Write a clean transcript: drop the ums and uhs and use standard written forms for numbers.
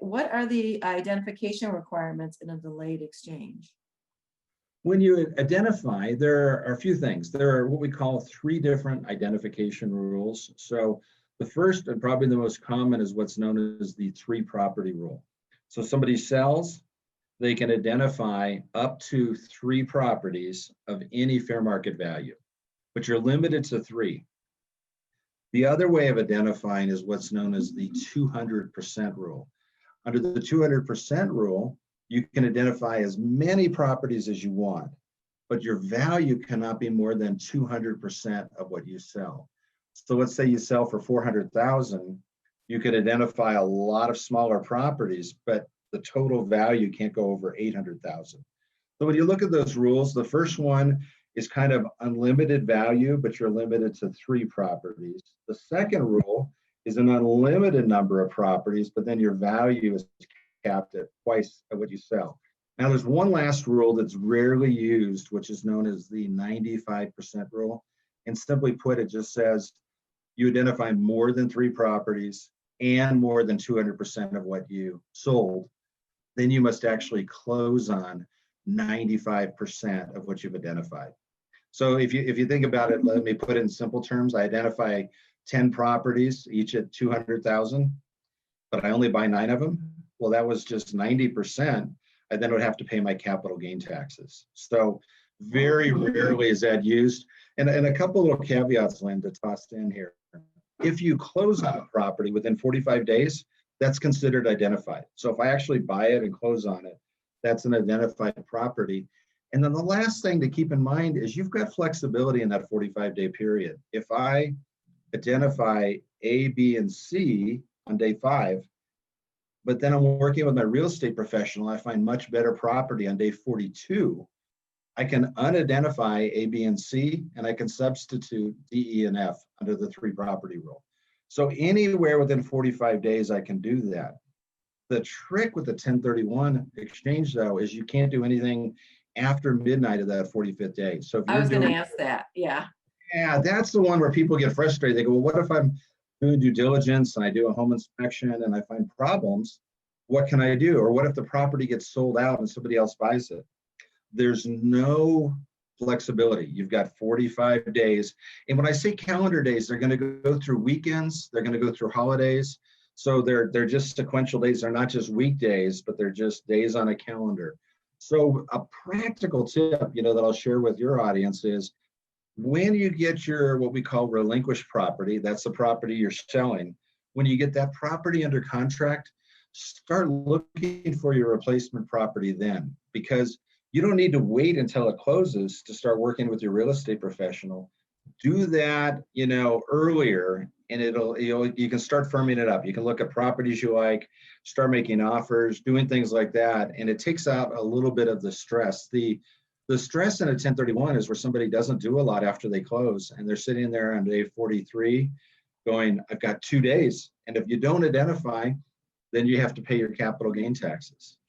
what are the identification requirements in a delayed exchange? When you identify, there are a few things. There are what we call 3 different identification rules. So the first and probably the most common is what's known as the 3 property rule. So somebody sells, they can identify up to 3 properties of any fair market value, but you're limited to 3. The other way of identifying is what's known as the 200% rule. Under the 200% rule, you can identify as many properties as you want, but your value cannot be more than 200% of what you sell. So let's say you sell for 400,000, you could identify a lot of smaller properties, but the total value can't go over 800,000. So when you look at those rules, the first one is kind of unlimited value, but you're limited to 3 properties. The second rule is an unlimited number of properties, but then your value is capped at twice of what you sell. Now, there's one last rule that's rarely used, which is known as the 95% rule. And simply put, it just says you identify more than 3 properties and more than 200% of what you sold, then you must actually close on 95% of what you've identified. So if you think about it, let me put it in simple terms. I identify 10 properties, each at 200,000, but I only buy 9 of them. Well, that was just 90%. I then would have to pay my capital gain taxes. So very rarely is that used. And a couple little caveats, Lynn, to toss in here. If you close on a property within 45 days, that's considered identified. So if I actually buy it and close on it, that's an identified property. And then the last thing to keep in mind is you've got flexibility in that 45-day period. If I identify A, B, and C on day 5, but then I'm working with my real estate professional, I find much better property on day 42, I can unidentify A, B, and C, and I can substitute D, E, and F under the 3 property rule. So anywhere within 45 days, I can do that. The trick with the 1031 exchange, though, is you can't do anything after midnight of that 45th day. So if I was going to ask that, yeah. Yeah, that's the one where people get frustrated. They go, well, what if I'm doing due diligence and I do a home inspection and I find problems? What can I do? Or what if the property gets sold out and somebody else buys it? There's no flexibility. You've got 45 days. And when I say calendar days, they're going to go through weekends. They're going to go through holidays. So they're just sequential days. They're not just weekdays, but they're just days on a calendar. So a practical tip, that I'll share with your audience is when you get your what we call relinquished property, that's the property you're selling. When you get that property under contract, start looking for your replacement property then, because you don't need to wait until it closes to start working with your real estate professional. Do that, earlier, and you can start firming it up. You can look at properties you like, start making offers, doing things like that, and it takes out a little bit of the stress. The stress in a 1031 is where somebody doesn't do a lot after they close, and they're sitting there on day 43 going, I've got 2 days. And if you don't identify, then you have to pay your capital gain taxes.